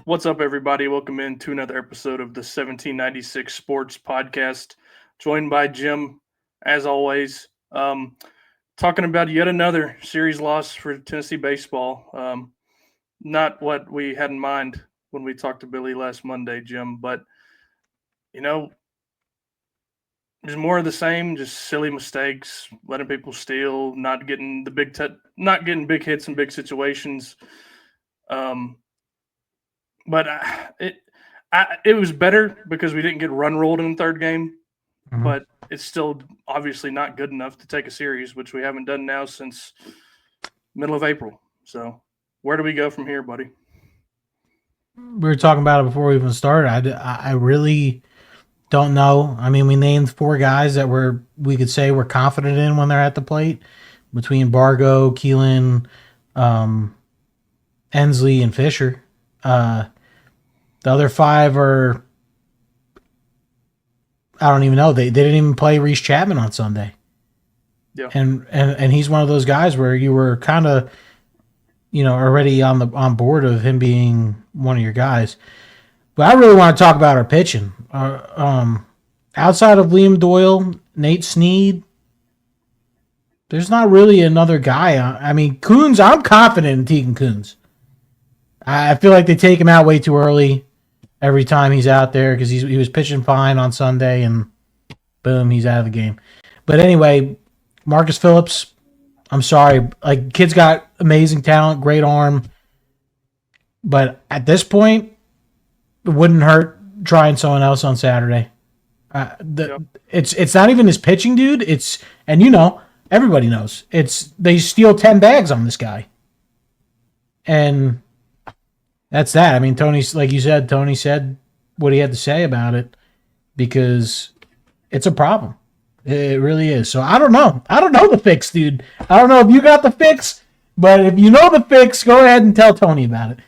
What's up, everybody? Welcome in to another episode of the 1796 Sports Podcast. Joined by Jim, as always, talking about yet another series loss for Tennessee baseball. Not what we had in mind when we talked to Billy last Monday, Jim, but you know, there's more of the same, just silly mistakes, letting people steal, not getting big hits in big situations. Um, but it was better because we didn't get run rolled in the third game, Mhm. but it's still obviously not good enough to take a series, which we haven't done now since middle of April. So where do we go from here, buddy? We were talking about it before we even started. I really don't know. I mean, we named four guys that we could say we're confident in when they're at the plate between Bargo, Keelan, um, Ensley, and Fisher. Uh, the other five are I don't even know. They didn't even play Reese Chapman on Sunday, Yeah. and he's one of those guys where you were kind of already on board of him being one of your guys. But I really want to talk about our pitching. Outside of Liam Doyle, Nate Snead, there's not really another guy. I mean, Coons, I'm confident in Tegan Coons. I feel like they take him out way too early every time he's out there because he was pitching fine on Sunday and boom, he's out of the game. But anyway, Marcus Phillips, I'm sorry. Like, kid's got amazing talent, great arm. But at this point, it wouldn't hurt trying someone else on Saturday. Yep. It's not even his pitching, dude. And everybody knows they steal 10 bags on this guy, and that's that. I mean, Tony's like you said. Tony said what he had to say about it because it's a problem. It really is. So I don't know. I don't know the fix, dude. I don't know if you got the fix, but if you know the fix, go ahead and tell Tony about it.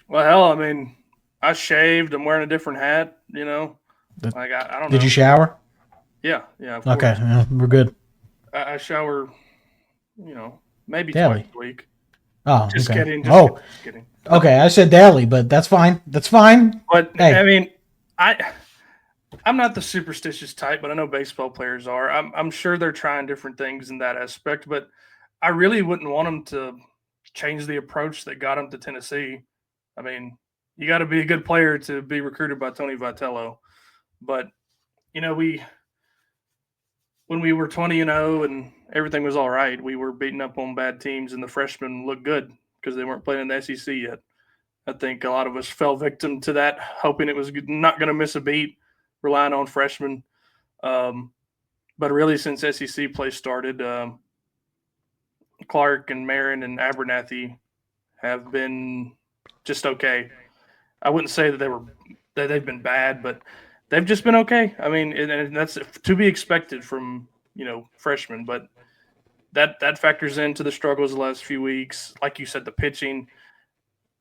Well, hell, I mean, I shaved. I'm wearing a different hat. Like I don't Did you know. shower? Yeah, yeah, of Okay, course. we're good. I shower, maybe twice Daily. a week. Oh, Just okay. kidding. Just kidding. Oh, Just kidding. okay. I said daily, but that's fine. That's fine. But I Hey, mean, I I'm not the superstitious type, but I know baseball players are. I'm sure they're trying different things in that aspect, but I really wouldn't want them to change the approach that got them to Tennessee. I mean, you got to be a good player to be recruited by Tony Vitello. But we when we were 20-0 and everything was all right, we were beating up on bad teams, and the freshmen looked good because they weren't playing in the SEC yet. I think a lot of us fell victim to that, hoping it was not going to miss a beat, relying on freshmen. Um, but really, since SEC play started, Clark and Marin and Abernathy have been just okay. I wouldn't say that they've been bad, but they've just been okay. I mean, and that's to be expected from freshmen, but that factors into the struggles the last few weeks. Like you said, the pitching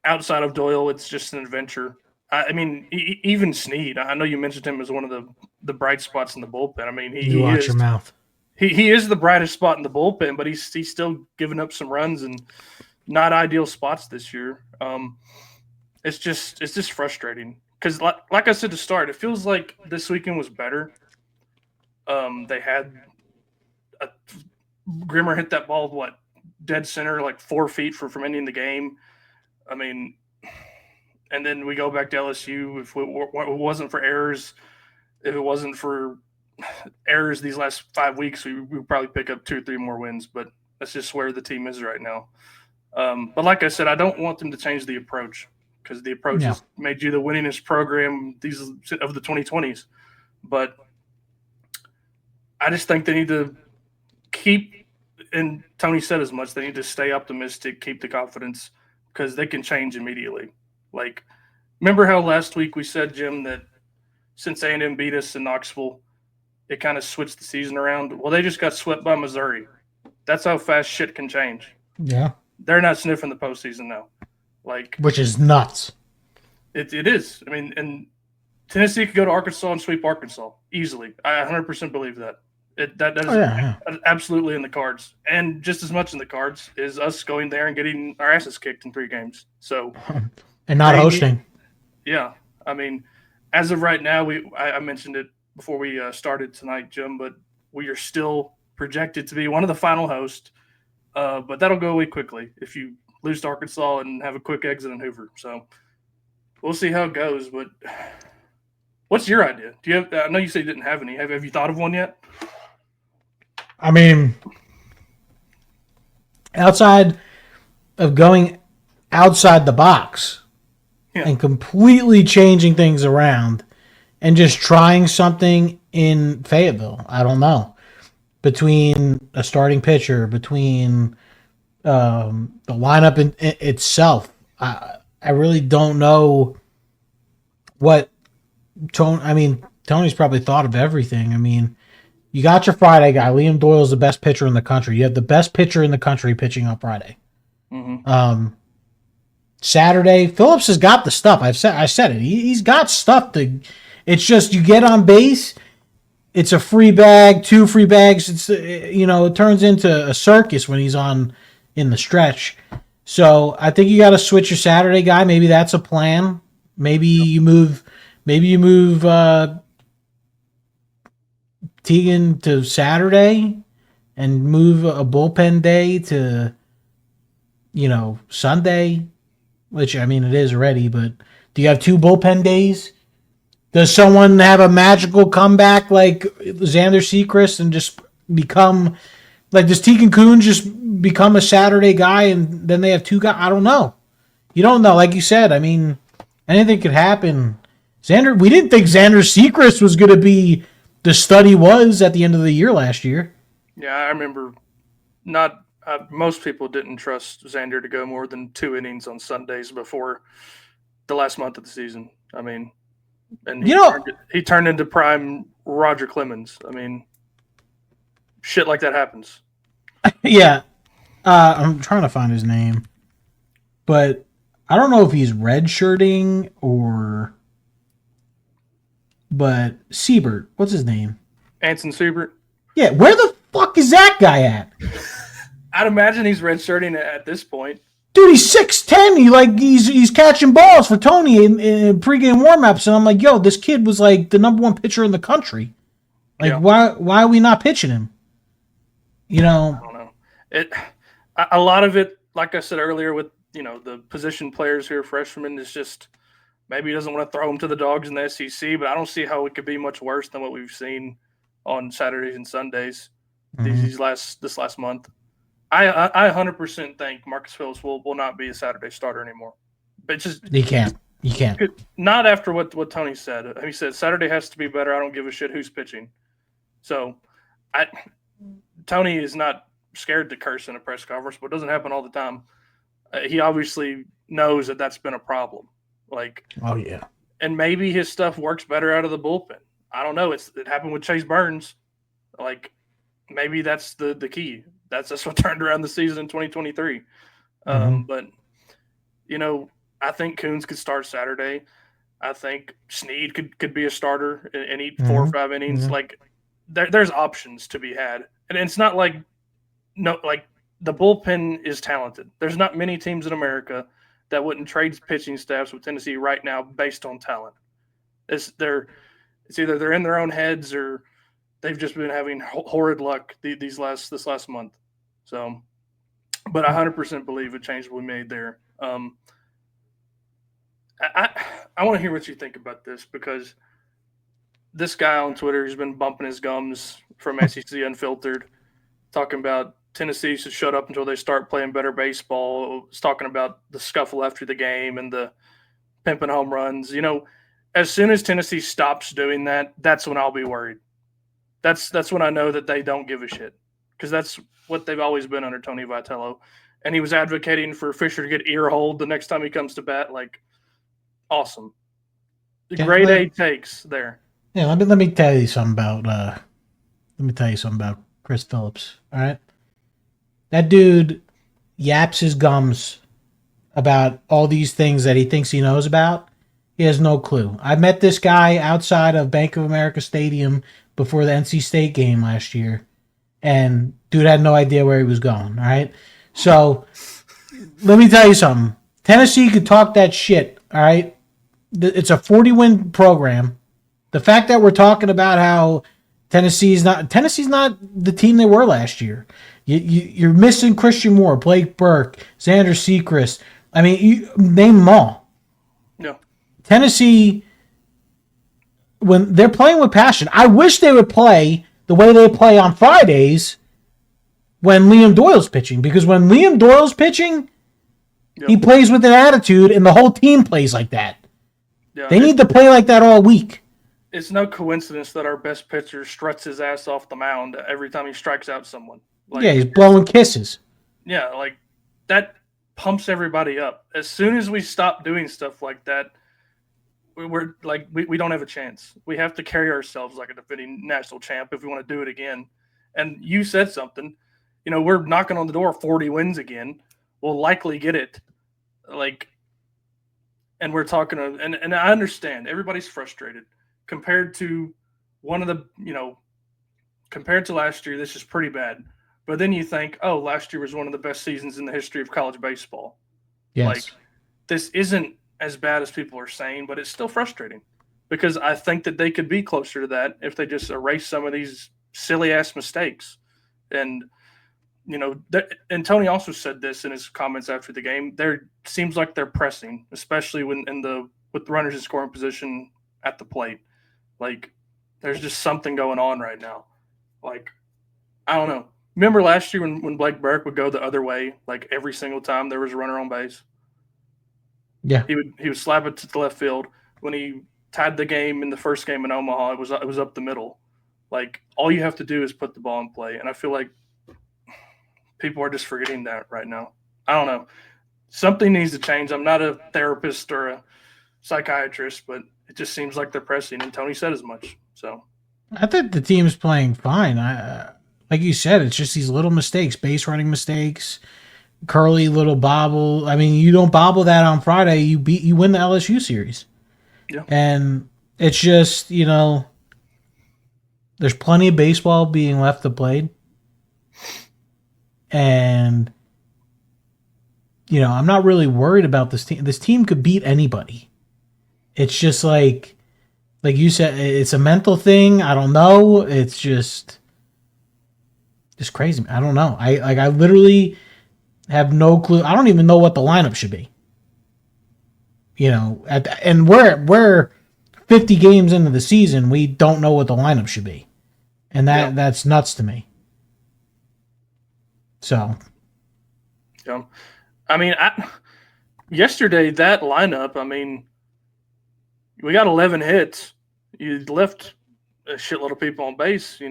outside of Doyle, it's just an adventure. I mean, even Snead. I know you mentioned him as one of the bright spots in the bullpen. I mean, he, you he watch is your mouth. he is the brightest spot in the bullpen, but he's still giving up some runs and not ideal spots this year. It's just frustrating because like I said to start, it feels like this weekend was better. They had a, Grimmer hit that ball dead center like 4 feet from ending the game. I mean, and then we go back to LSU. If it wasn't for errors, if it wasn't for errors these last 5 weeks, we would probably pick up 2 or 3 more wins. But that's just where the team is right now. But like I said, I don't want them to change the approach because the approach Yeah. has made you the winningest program these of the 2020s. But I just think they need to keep, and Tony said as much, they need to stay optimistic, keep the confidence because they can change immediately. Like, remember how last week we said, Jim, that since A&M beat us in Knoxville, it kind of switched the season around? Well, they just got swept by Missouri. That's how fast shit can change. Yeah. They're not sniffing the postseason now. Like, Which is nuts. it is. I mean, and Tennessee could go to Arkansas and sweep Arkansas easily. I 100% believe that. That Oh is yeah. absolutely in the cards, and just as much in the cards is us going there and getting our asses kicked in 3 games. So And not they need, hosting. Yeah, I mean, as of right now, I mentioned it before we started tonight, Jim, but we are still projected to be one of the final hosts. But that'll go away quickly if you lose to Arkansas and have a quick exit in Hoover. So we'll see how it goes. But what's your idea? Do you have? I know you said you didn't have any. Have you thought of one yet? I mean, outside of going outside the box Yeah. and completely changing things around and just trying something in Fayetteville, I don't know. Between a starting pitcher, between the lineup itself, I really don't know what Tony. I mean, Tony's probably thought of everything. I mean, you got your Friday guy. Liam Doyle's the best pitcher in the country. You have the best pitcher in the country pitching on Friday. Mm-hmm. Saturday, Phillips has got the stuff. I said it. He's got stuff to. It's just you get on base. It's a free bag, 2 free bags. It's it turns into a circus when he's on in the stretch. So I think you got to switch your Saturday guy. Maybe that's a plan. Maybe you move. Maybe you move Teagan to Saturday, and move a bullpen day to Sunday, which I mean it is already. But do you have 2 bullpen days? Does someone have a magical comeback like Xander Sechrist and just become like, does Tegan Kuhn just become a Saturday guy and then they have 2 guys? I don't know. You don't know. Like you said, I mean, anything could happen. We didn't think Xander Sechrist was going to be the stud he was at the end of the year last year. Yeah, I remember. Not most people didn't trust Xander to go more than 2 innings on Sundays before the last month of the season. I mean, and he turned into prime Roger Clemens. I mean, shit like that happens. Yeah, I'm trying to find his name, but I don't know if he's redshirting or. But Siebert, what's his name? Anson Siebert. Yeah, where the fuck is that guy at? I'd imagine he's redshirting at this point. Dude, he's 6'10". He's catching balls for Tony in pregame warmups, and I'm like, yo, this kid was like the number 1 pitcher in the country. Like, yeah. Why are we not pitching him? I don't know. A lot of it, like I said earlier, with the position players who are freshmen, is just maybe he doesn't want to throw them to the dogs in the SEC, but I don't see how it could be much worse than what we've seen on Saturdays and Sundays this last month. I 100% think Marcus Phillips will not be a Saturday starter anymore. But just he can't. Not after what Tony said. He said Saturday has to be better. I don't give a shit who's pitching. So, Tony is not scared to curse in a press conference, but it doesn't happen all the time. He obviously knows that that's been a problem. Oh yeah, and maybe his stuff works better out of the bullpen. I don't know. It happened with Chase Burns. Maybe that's the key. That's what turned around the season in 2023. But I think Coons could start Saturday. I think Snead could be a starter and eat 4 or 5 innings. There's options to be had, and it's not the bullpen is talented. There's not many teams in America that wouldn't trade pitching staffs with Tennessee right now based on talent. It's either they're in their own heads or they've just been having horrid luck this last month. So, but I 100% believe a change will be made there. I want to hear what you think about this, because this guy on Twitter has been bumping his gums from SEC Unfiltered, talking about Tennessee should shut up until they start playing better baseball. It's talking about the scuffle after the game and the pimping home runs. As soon as Tennessee stops doing that, that's when I'll be worried. That's when I know that they don't give a shit, because that's what they've always been under Tony Vitello. And he was advocating for Fisher to get ear-holed the next time he comes to bat. Awesome. Grade A takes there. Yeah, let me tell you something about Chris Phillips. All right. That dude yaps his gums about all these things that he thinks he knows about. He has no clue. I met this guy outside of Bank of America Stadium before the NC State game last year, and dude had no idea where he was going, all right? So let me tell you something. Tennessee could talk that shit, all right? it's a 40-win program. The fact that we're talking about how Tennessee's not the team they were last year. You're missing Christian Moore, Blake Burke, Xander Sechrist. I mean, you name them all. No. Tennessee, when they're playing with passion, I wish they would play the way they play on Fridays when Liam Doyle's pitching. Because when Liam Doyle's pitching, he plays with an attitude, and the whole team plays like that. Yeah, they need to play like that all week. It's no coincidence that our best pitcher struts his ass off the mound every time he strikes out someone. Like, yeah, he's blowing kisses. Yeah, like that pumps everybody up. As soon as we stop doing stuff like that, we're like we don't have a chance. We have to carry ourselves like a defending national champ if we want to do it again. And you said something. You know, we're knocking on the door 40 wins again. We'll likely get it. Like, and we're talking, and I understand everybody's frustrated compared to compared to last year. This is pretty bad. But then you think, oh, last year was one of the best seasons in the history of college baseball. Yes. Like, this isn't as bad as people are saying, but it's still frustrating because I think that they could be closer to that if they just erase some of these silly ass mistakes. And, and Tony also said this in his comments after the game. There seems like they're pressing, especially with the runners in scoring position at the plate. Like, there's just something going on right now. Like, I don't know. Remember last year when Blake Burke would go the other way, like every single time there was a runner on base? Yeah. He would slap it to the left field. When he tied the game in the first game in Omaha, it was up the middle. Like, all you have to do is put the ball in play. And I feel like people are just forgetting that right now. I don't know. Something needs to change. I'm not a therapist or a psychiatrist, but it just seems like they're pressing, and Tony said as much. So I think the team's playing fine. Like you said, it's just these little mistakes, base running mistakes, curly little bobble. I mean, you don't bobble that on Friday, you win the LSU series. Yeah. And it's just, there's plenty of baseball being left to play. And, I'm not really worried about this team. This team could beat anybody. It's just like you said, it's a mental thing. I don't know. It's just crazy. I don't know. I literally have no clue. I don't even know what the lineup should be. And we're 50 games into the season. We don't know what the lineup should be, and that's nuts to me. So, yeah, I mean, yesterday that lineup. I mean, we got 11 hits. You left a shitload of people on base,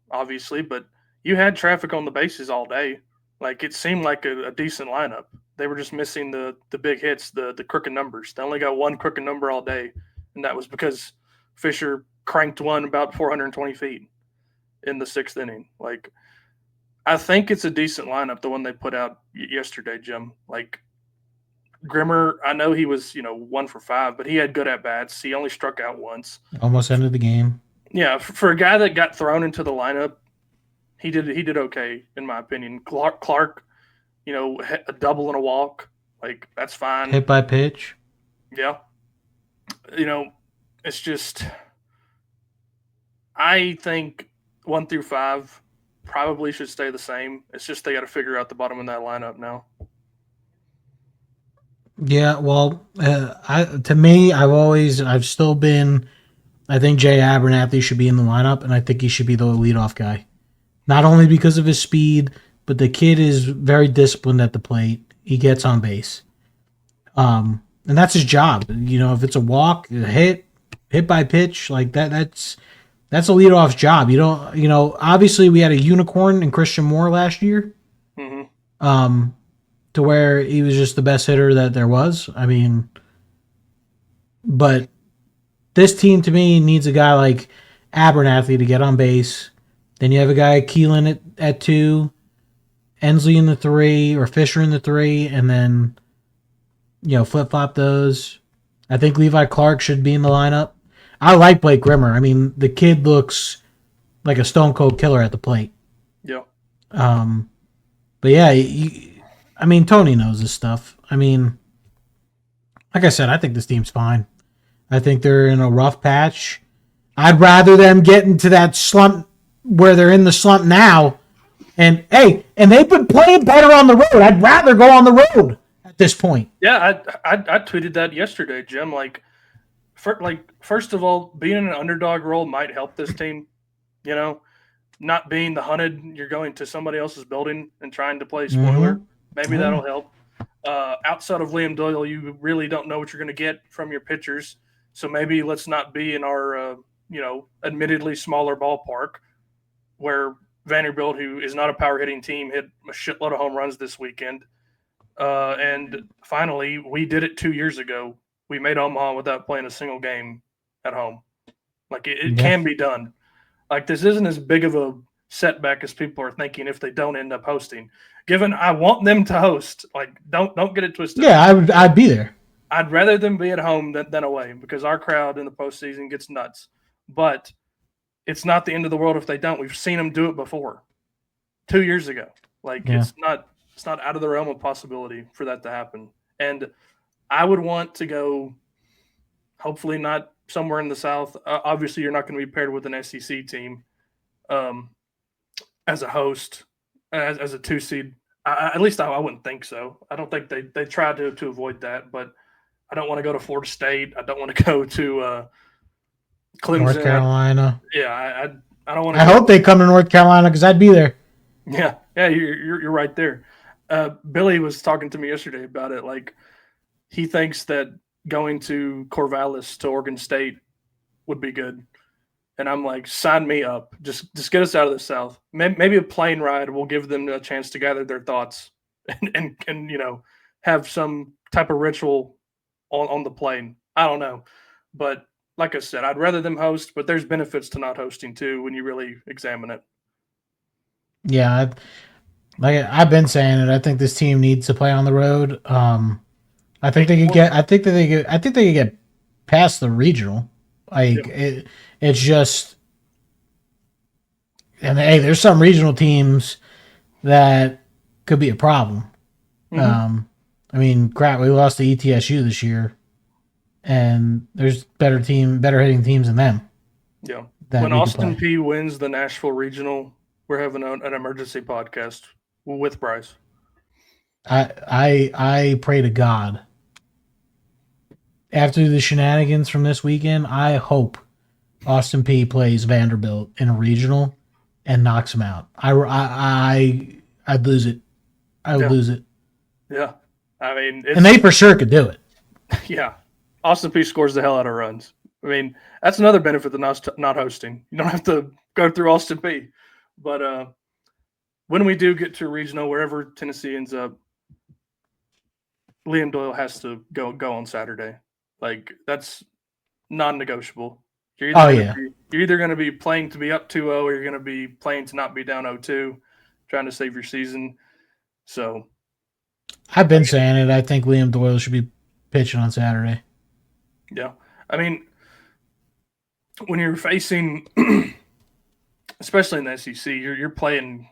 obviously, but you had traffic on the bases all day. Like, it seemed like a decent lineup. They were just missing the big hits, the crooked numbers. They only got one crooked number all day, and that was because Fisher cranked one about 420 feet in the sixth inning. Like, I think it's a decent lineup, the one they put out yesterday, Jim. Like, Grimmer, I know he was, 1 for 5, but he had good at-bats. He only struck out once. Almost ended the game. Yeah, for a guy that got thrown into the lineup, he did okay, in my opinion. Clark, a double and a walk. Like, that's fine. Hit by pitch. Yeah. It's just – I think 1 through 5 probably should stay the same. It's just they got to figure out the bottom of that lineup now. Yeah, well, I've still been. I think Jay Abernathy should be in the lineup, and I think he should be the leadoff guy. Not only because of his speed, but the kid is very disciplined at the plate. He gets on base, and that's his job. If it's a walk, a hit by pitch, like that's a leadoff's job. Obviously we had a unicorn in Christian Moore last year. Mm-hmm. To where he was just the best hitter that there was. I mean, but this team to me needs a guy like Abernathy to get on base. Then you have a guy Keelan at 2, Ensley in the 3, or Fisher in the 3, and then flip-flop those. I think Levi Clark should be in the lineup. I like Blake Grimmer. I mean, the kid looks like a stone cold killer at the plate. Yeah. But yeah, Tony knows this stuff. I mean, like I said, I think this team's fine. I think they're in a rough patch. I'd rather them get into that slump where they're in the slump now. And they've been playing better on the road. I'd rather go on the road at this point. Yeah, I tweeted that yesterday, Jim. First of all, being in an underdog role might help this team. You know, not being the hunted, you're going to somebody else's building and trying to play spoiler. Mm-hmm. Maybe that'll help. Outside of Liam Doyle, you really don't know what you're going to get from your pitchers. So maybe let's not be in our, admittedly smaller ballpark where Vanderbilt, who is not a power hitting team, hit a shitload of home runs this weekend. And finally, we did it 2 years ago. We made Omaha without playing a single game at home. Like it can be done. Like this isn't as big of a setback as people are thinking if they don't end up hosting. Given I want them to host, like don't get it twisted. Yeah, I'd be there. I'd rather them be at home than away because our crowd in the postseason gets nuts. But it's not the end of the world if they don't. We've seen them do it before, 2 years ago. It's not out of the realm of possibility for that to happen. And I would want to go, hopefully not somewhere in the South. Obviously, you're not going to be paired with an SEC team as a host, as a 2 seed. At least I wouldn't think so. I don't think they try to avoid that, but I don't want to go to Florida State. I don't want to go to Clemson. North Carolina. I don't want to. I hope they come to North Carolina because I'd be there. Yeah, you're right there. Billy was talking to me yesterday about it. Like he thinks that going to Corvallis to Oregon State would be good, and I'm like, sign me up. Just get us out of the South. Maybe a plane ride will give them a chance to gather their thoughts and have some type of ritual on the plane. I don't know, but like I said, I'd rather them host. But there's benefits to not hosting too when you really examine it. Yeah, I've been saying it. I think this team needs to play on the road. I think they could get. I think they could get past the regional. It's just, and hey, there's some regional teams that could be a problem. Mm-hmm. I mean, crap, we lost to ETSU this year, and there's better hitting teams than them. Yeah. When Austin P wins the Nashville Regional, we're having an emergency podcast with Bryce. I pray to God. After the shenanigans from this weekend, I hope Austin P plays Vanderbilt in a regional and knocks them out. I'd lose it. I would lose it. Yeah. I mean, and they for sure could do it. Yeah. Austin P scores the hell out of runs. I mean, that's another benefit of not hosting. You don't have to go through Austin P. But when we do get to a regional, wherever Tennessee ends up, Liam Doyle has to go on Saturday. Like, that's non-negotiable. You're either going to be playing to be up 2-0 or you're going to be playing to not be down 0-2, trying to save your season. So I've been saying it. I think Liam Doyle should be pitching on Saturday. Yeah. I mean, when you're facing, especially in the SEC, you're playing,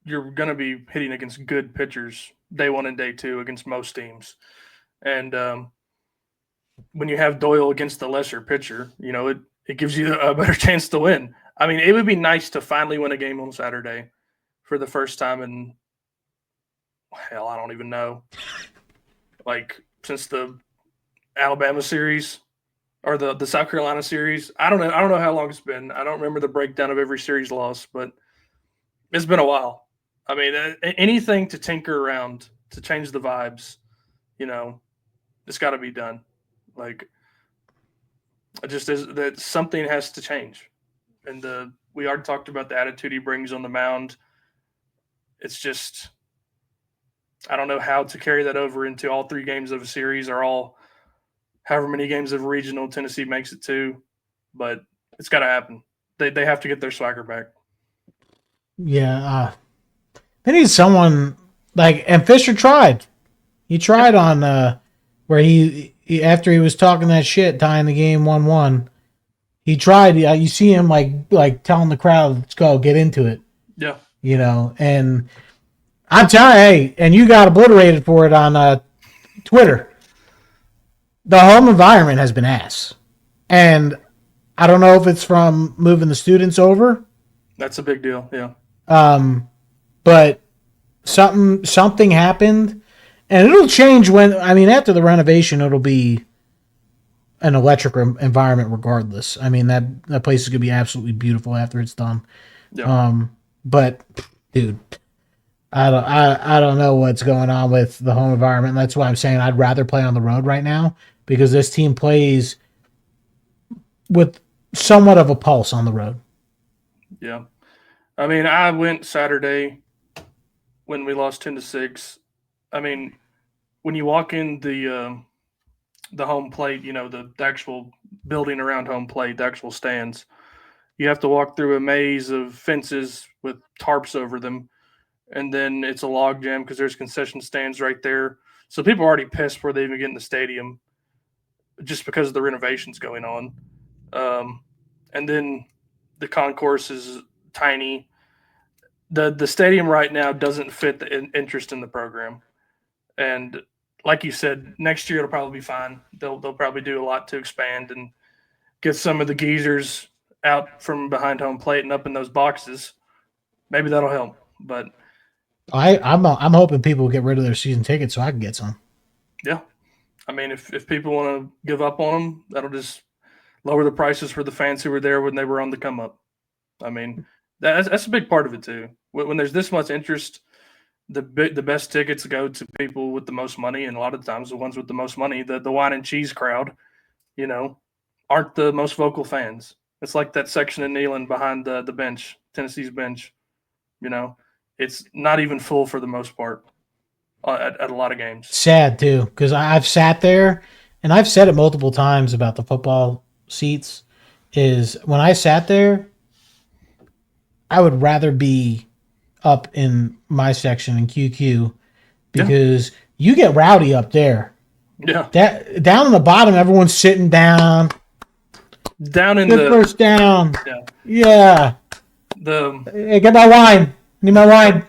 you're going to be hitting against good pitchers day one and day two against most teams. And when you have Doyle against the lesser pitcher, it gives you a better chance to win. I mean, it would be nice to finally win a game on Saturday for the first time in, hell, I don't even know. Like, since the Alabama series or the South Carolina series. I don't know how long it's been. I don't remember the breakdown of every series loss, but it's been a while. I mean, anything to tinker around to change the vibes, it's got to be done. Like, it just is that something has to change. And we already talked about the attitude he brings on the mound. It's just, I don't know how to carry that over into all 3 games of a series or all however many games of regional Tennessee makes it to, but it's got to happen. They have to get their swagger back. Yeah. They need someone and Fisher tried. He tried on where he after he was talking that shit, tying the game 1-1. He tried. You see him like telling the crowd, "Let's go, get into it." Yeah. And I'm telling you, hey, and you got obliterated for it on Twitter. the home environment has been ass. And I don't know if it's from moving the students over, That's a big deal. Yeah. but something happened, and it'll change when. I mean, after the renovation, it'll be an electric environment regardless. I mean, that place is gonna be absolutely beautiful after it's done. Yeah. But dude, I don't know what's going on with the home environment. That's why I'm saying I'd rather play on the road right now because this team plays with somewhat of a pulse on the road. Yeah. I mean, I went Saturday when we lost 10-6. I mean, when you walk in the home plate, the actual building around home plate, the actual stands, you have to walk through a maze of fences with tarps over them, and then it's a log jam because there's concession stands right there. So people are already pissed before they even get in the stadium, just because of the renovations going on. Um, and then the concourse is tiny. The stadium right now doesn't fit the interest in the program, and like you said, next year it'll probably be fine. They'll probably do a lot to expand and get some of the geezers out from behind home plate and up in those boxes. Maybe that'll help. But I'm hoping people get rid of their season tickets so I can get some. yeah, I mean, if people want to give up on them, that'll just lower the prices for the fans who were there when they were on the come up. I mean, that's a big part of it too. When there's this much interest, the best tickets go to people with the most money, and a lot of times the ones with the most money, the wine and cheese crowd, you know, aren't the most vocal fans. It's like that section in Neyland behind the bench, Tennessee's bench. You know, it's not even full for the most part at a lot of games. Sad too, because I've sat there and I've said it multiple times about the football seats. Is when I sat there, I would rather be up in my section in QQ Yeah, because you get rowdy up there. yeah. That down in the bottom, everyone's sitting down. Down in Good the first down. yeah Yeah. the Hey, get my wine. Need my wine.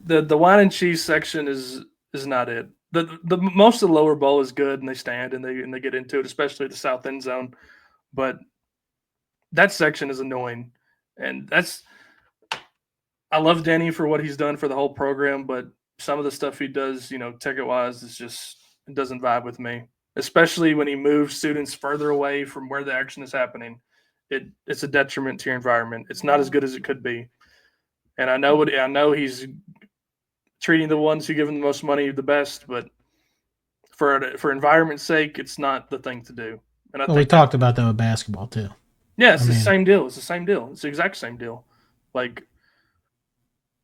the wine and cheese section is not it. The most of the lower bowl is good, and they stand and they get into it, especially the south end zone. But that section is annoying, and that's I love Denny for what he's done for the whole program, but some of the stuff he does, ticket wise, is just it doesn't vibe with me. Especially when he moves students further away from where the action is happening. It's a detriment to your environment. It's not as good as it could be. And I know he's treating the ones who give him the most money the best, but for environment's sake, it's not the thing to do. And I Well, we think talked about that with basketball too. yeah, I it's the mean, same deal. It's the same deal. It's the exact same deal. Like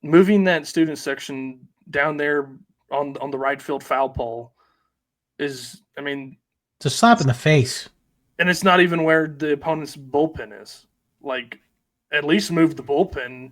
moving that student section down there on the right field foul pole is, I mean, it's a slap in the face. and it's not even where the opponent's bullpen is. Like, at least move the bullpen,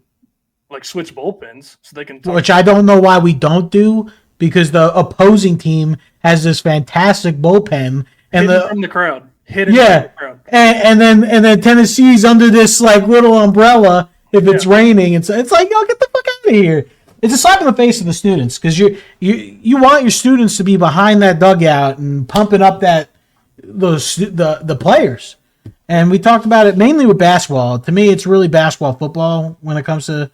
like switch bullpens so they can talk. Which I don't know why we don't do because the opposing team has this fantastic bullpen and Hidden from the crowd. Hidden from yeah, the crowd. and then Tennessee's under this like little umbrella if it's raining. It's like yo, get the fuck out of here. It's a slap in the face of the students because you want your students to be behind that dugout and pumping up the players. And we talked about it mainly with basketball. To me, it's really basketball football when it comes to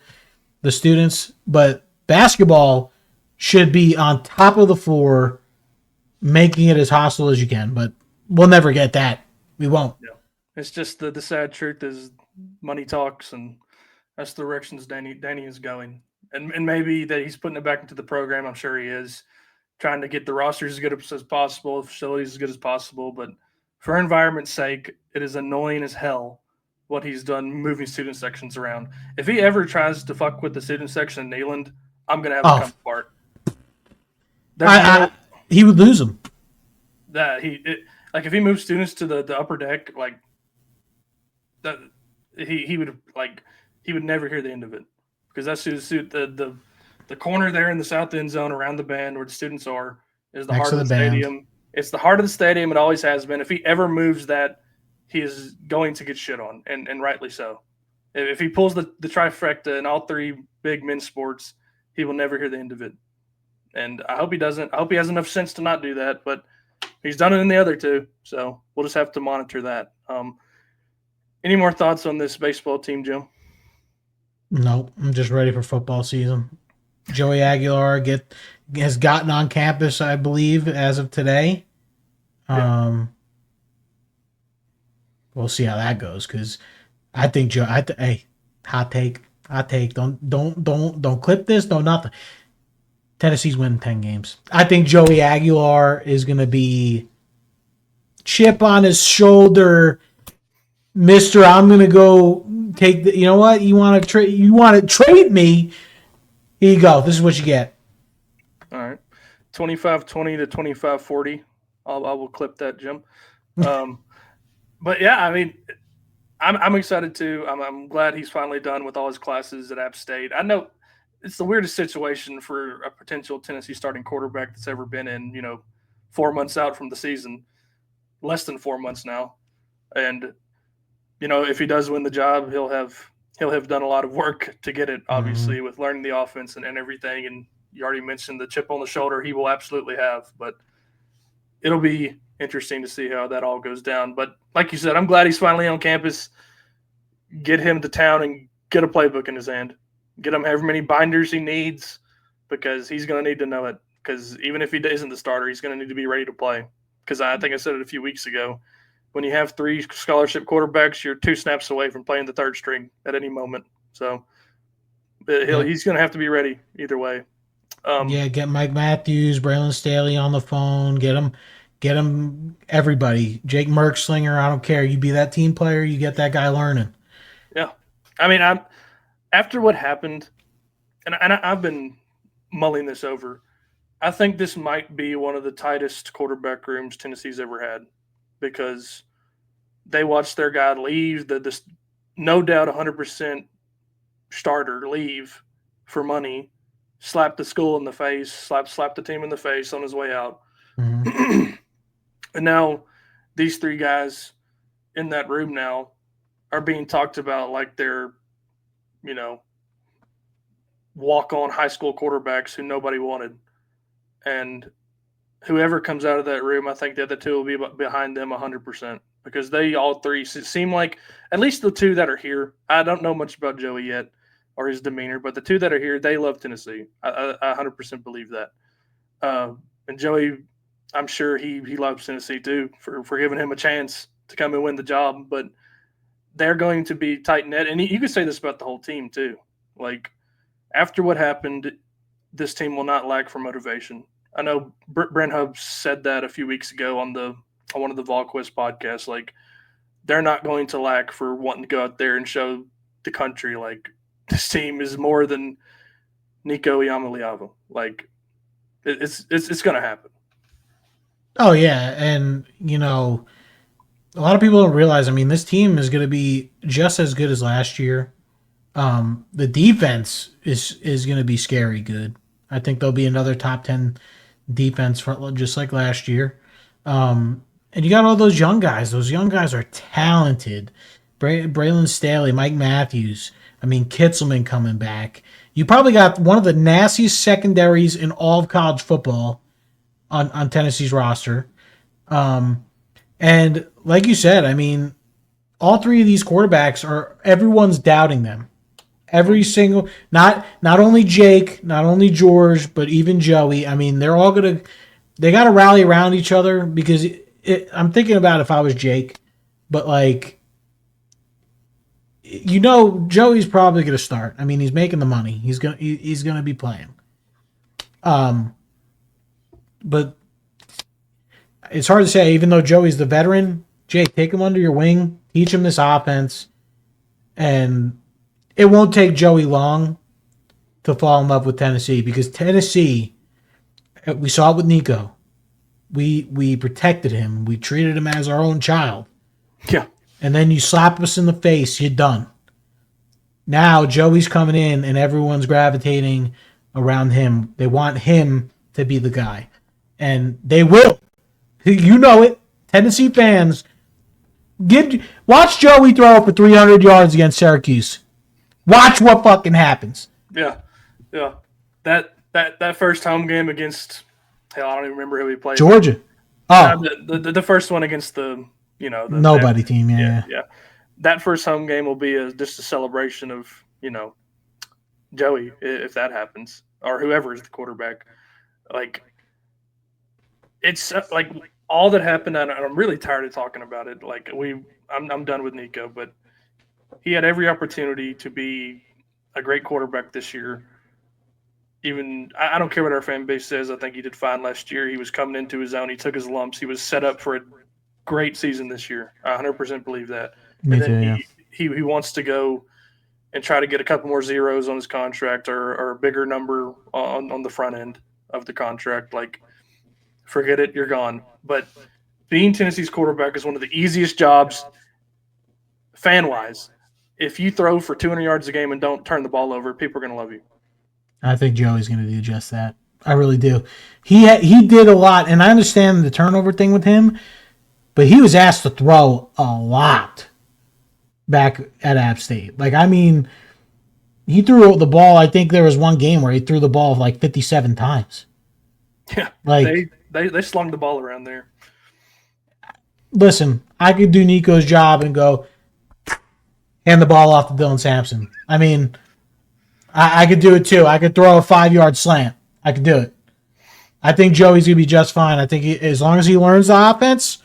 the students, but basketball should be on top of the floor, making it as hostile as you can. But we'll never get that. We won't. Yeah. It's just the sad truth is money talks, and that's the directions Danny is going. And maybe that he's putting it back into the program. I'm sure he is trying to get the rosters as good as possible, facilities as good as possible. But for environment's sake, it is annoying as hell what he's done moving student sections around. If he ever tries to fuck with the student section in Neyland, I'm gonna have to come apart. He would lose them. That like if he moves students to the upper deck, like that he would like he would never hear the end of it because that's the corner there in the south end zone around the band where the students are is the heart of the stadium. It's the heart of the stadium. It always has been. If he ever moves that, he is going to get shit on, and rightly so. If he pulls the trifecta in all three big men's sports, he will never hear the end of it. And I hope he doesn't. I hope he has enough sense to not do that. But He's done it in the other two, so we'll just have to monitor that. Any more thoughts on this baseball team, Jim? Nope, I'm just ready for football season. Joey Aguilar has gotten on campus, I believe, as of today. Yeah. We'll see how that goes because I think hey, hot take. Don't clip this. No, nothing. Tennessee's winning 10 games. I think Joey Aguilar is going to be chip on his shoulder, Mister. I'm going to go take the. You know what? You want to trade? You want to trade me? Here you go. This is what you get. All right. 25-20 to 25-40. I will clip that, Jim. But yeah, I mean, I'm excited too. I'm glad he's finally done with all his classes at App State. I know it's the weirdest situation for a potential Tennessee starting quarterback that's ever been in. 4 months out from the season, less than 4 months now, and if he does win the job, he'll have done a lot of work to get it. Obviously, with learning the offense and everything. And you already mentioned the chip on the shoulder he will absolutely have, but it'll be interesting to see how that all goes down. But like you said, I'm glad he's finally on campus. Get him to town and get a playbook in his hand. Get him however many binders he needs because he's going to need to know it. Because even if he isn't the starter, he's going to need to be ready to play. Because I think I said it a few weeks ago. When you have 3 scholarship quarterbacks, you're 2 snaps away from playing the third string at any moment. So he's going to have to be ready either way. Get Mike Matthews, Braylon Staley on the phone. Get him. Everybody. Jake Merkslinger. I don't care. You be that team player. You get that guy learning. Yeah, I mean, after what happened, and I've been mulling this over. I think this might be one of the tightest quarterback rooms Tennessee's ever had because they watched their guy leave, this no doubt 100% starter leave for money. Slapped the school in the face, slapped the team in the face on his way out. Mm-hmm. And now these 3 guys in that room now are being talked about like they're, walk-on high school quarterbacks who nobody wanted. And whoever comes out of that room, I think the other 2 will be behind them 100% because they all 3 seem like, at least the 2 that are here, I don't know much about Joey yet, or his demeanor, but the 2 that are here, they love Tennessee. I 100% believe that. And Joey, I'm sure he loves Tennessee too for giving him a chance to come and win the job. But they're going to be tight-knit. And you could say this about the whole team too. Like, after what happened, this team will not lack for motivation. I know Brent Hubbs said that a few weeks ago on one of the VolQuest podcasts. Like, they're not going to lack for wanting to go out there and show the country, like, this team is more than Nico Iamaleava. Like, it's going to happen. Oh yeah, and a lot of people don't realize. I mean, this team is going to be just as good as last year. The defense is going to be scary good. I think there'll be another top 10 defense just like last year. And you got all those young guys. Those young guys are talented. Braylon Staley, Mike Matthews. I mean, Kitzelman coming back. You probably got one of the nastiest secondaries in all of college football on Tennessee's roster. And like you said, I mean, all 3 of these quarterbacks everyone's doubting them. Every single, not only Jake, not only George, but even Joey. I mean, they got to rally around each other because I'm thinking about if I was Jake, but like, Joey's probably going to start. I mean, he's making the money. He's going to be playing. But it's hard to say. Even though Joey's the veteran, Jake, take him under your wing, teach him this offense, and it won't take Joey long to fall in love with Tennessee because Tennessee, we saw it with Nico. We protected him. We treated him as our own child. Yeah. And then you slap us in the face, you're done. Now Joey's coming in and everyone's gravitating around him. They want him to be the guy. And they will. You know it. Tennessee fans, watch Joey throw for 300 yards against Syracuse. Watch what fucking happens. Yeah. That first home game against, hell, I don't even remember who he played. Georgia. No, Oh, the first one against the that nobody team. Yeah, yeah, yeah. yeah. That first home game will be just a celebration of Joey if that happens or whoever is the quarterback. Like it's like all that happened, and I'm really tired of talking about it. Like I'm done with Nico, but he had every opportunity to be a great quarterback this year. Even I don't care what our fan base says. I think he did fine last year. He was coming into his own. He took his lumps. He was set up for a great season this year. I 100% believe that. And Me then too. Yeah. he wants to go and try to get a couple more zeros on his contract or a bigger number on the front end of the contract. Like, forget it, you're gone. But being Tennessee's quarterback is one of the easiest jobs fan wise. If you throw for 200 yards a game and don't turn the ball over, people are going to love you. I think Joey's going to do just that. I really do. He did a lot, and I understand the turnover thing with him, but he was asked to throw a lot back at App State. Like, I mean, he threw the ball. I think there was one game where he threw the ball like 57 times. Yeah, Like, they slung the ball around there. listen, I could do Nico's job and go hand the ball off to Dylan Sampson. I mean, I could do it too. I could throw a 5-yard slant. I could do it. I think Joey's going to be just fine. I think as long as he learns the offense,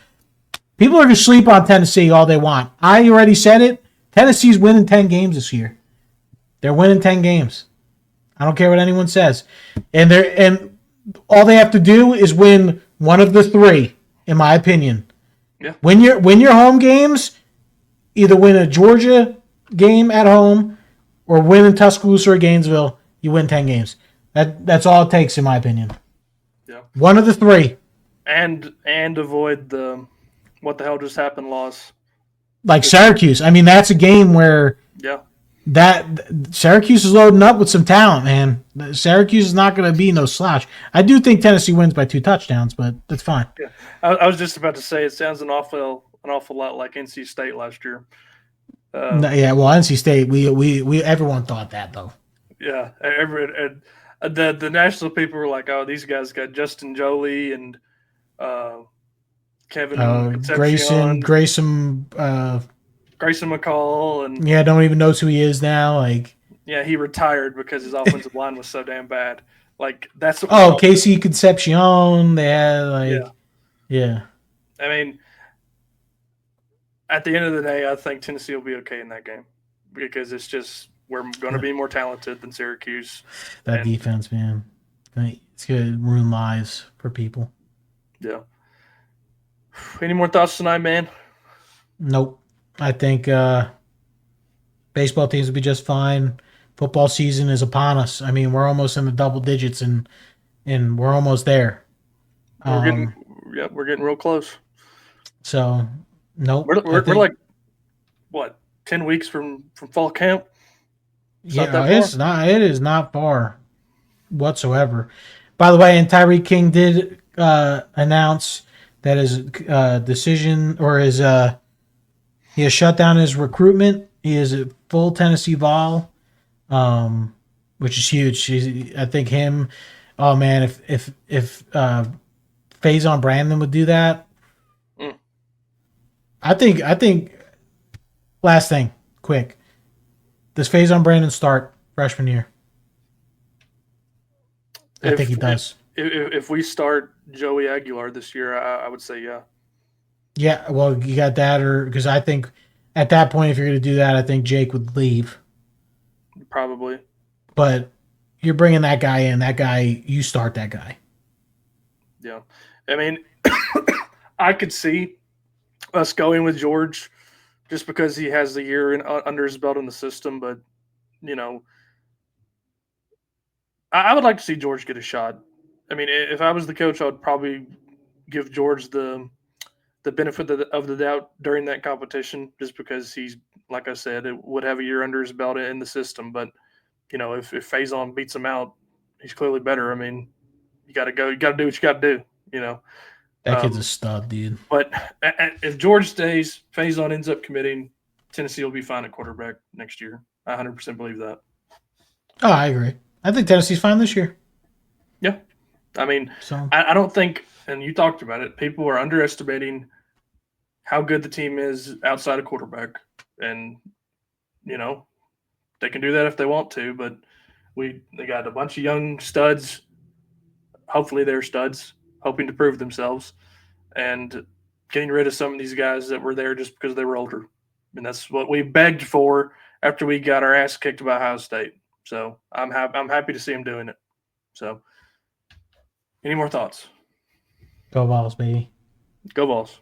people are going to sleep on Tennessee all they want. I already said it. Tennessee's winning 10 games this year. They're winning 10 games. I don't care what anyone says. And all they have to do is win one of the three, in my opinion. Yeah. Win your home games, either win a Georgia game at home or win in Tuscaloosa or Gainesville, you win 10 games. That's all it takes, in my opinion. Yeah. One of the three. And avoid the what the hell just happened loss. Like Syracuse. I mean, that's a game where Yeah. that Syracuse is loading up with some talent, man. Syracuse is not going to be no slouch. I do think Tennessee wins by 2 touchdowns, but that's fine. Yeah. I was just about to say it sounds an awful lot like NC State last year. Yeah, well, NC State, we everyone thought that though. Yeah, the national people were like, "Oh, these guys got Justin Jolie and Kevin Concepcion, Grayson, Grayson McCall, and yeah, don't even know who he is now. Like, yeah, he retired because his offensive line was so damn bad. Like that's Casey Concepcion. They had yeah. I mean, at the end of the day, I think Tennessee will be okay in that game because it's just we're going to be more talented than Syracuse. That defense, man, it's going to ruin lives for people. Yeah. Any more thoughts tonight, man? Nope. I think baseball teams will be just fine. Football season is upon us. I mean, we're almost in the double digits, and we're almost there. We're getting real close. So, nope. We're like what 10 weeks from fall camp. It is not far whatsoever. By the way, and Tyreek King did announce that his decision or his he has shut down his recruitment. He is a full Tennessee Vol, which is huge. I think him. Oh man, if Faison Brandon would do that, I think. Last thing, quick. Does Faison Brandon start freshman year? I think he does. If we start Joey Aguilar this year, I would say yeah. Yeah, well, you got that, or because I think at that point, if you're going to do that, I think Jake would leave. Probably. But you're bringing that guy in. That guy, you start that guy. Yeah, I mean, I could see us going with George just because he has the year under his belt in the system. But I would like to see George get a shot. I mean, if I was the coach, I would probably give George the benefit of the doubt during that competition, just because he's, like I said, it would have a year under his belt in the system. But if Faison beats him out, he's clearly better. I mean, you got to go. You got to do what you got to do. That kid's a stud, dude. But if George stays, Faison ends up committing, Tennessee will be fine at quarterback next year. I 100% believe that. Oh, I agree. I think Tennessee's fine this year. Yeah. I mean, so I don't think and you talked about it. People are underestimating how good the team is outside of quarterback, and you know they can do that if they want to. But they got a bunch of young studs. Hopefully, they're studs, hoping to prove themselves, and getting rid of some of these guys that were there just because they were older. And that's what we begged for after we got our ass kicked by Ohio State. So I'm happy to see him doing it. So, any more thoughts? Go Balls, baby. Go Balls.